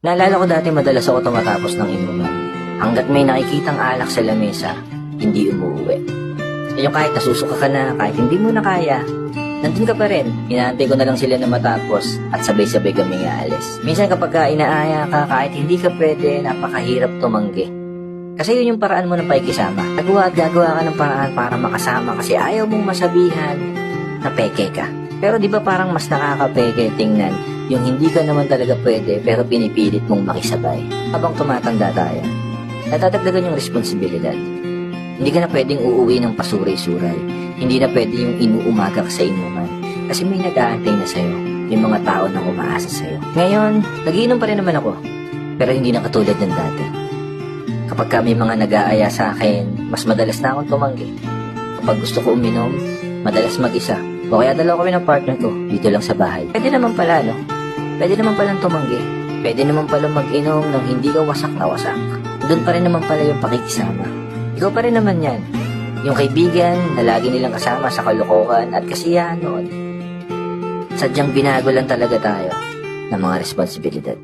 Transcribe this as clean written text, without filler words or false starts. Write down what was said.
Naalala ko dati madalas ako tumatapos ng inuman. Hanggat may nakikitang alak sa lamesa, hindi umuwi. Yung kahit nasusuka ka na, kahit hindi mo na kaya, nandun ka pa rin. Inaantay ko na lang sila na matapos at sabay-sabay kami aalis. Minsan kapag inaaya ka, kahit hindi ka pwede, napakahirap tumanggi. Kasi yun yung paraan mo ng pakikisama. Gagawa at gagawa ka ng paraan para makasama kasi ayaw mong masabihan na peke ka. Pero di ba parang mas nakakapeke tingnan yung hindi ka naman talaga pwede pero pinipilit mong makisabay. Habang tumatanda tayo, natadagdagan yung responsibilidad. Hindi ka na pwedeng uuwi ng pasuray-suray. Hindi na pwede yung inuumaga ka sa inuman. Kasi may nag-aantay na sa'yo. Yung mga tao nang umaasa sa'yo. Ngayon, nagiinom pa rin naman ako. Pero hindi na katulad ng dati. Kapag may mga nag-aaya sa akin, mas madalas na akong tumanggi. Kapag gusto ko uminom, madalas mag-isa. O kaya dalawa kami ng partner ko, dito lang sa bahay. Pwede naman pala, no? Pwede naman palang tumanggi. Pwede naman pala mag-inom nang hindi ka wasak na wasak. Doon pa rin naman pala yung pakikisama. Ikaw pa rin naman yan. Yung kaibigan na lagi nilang kasama sa kalokohan at kasiyahan noon. Sadyang binago lang talaga tayo ng mga responsibilidad.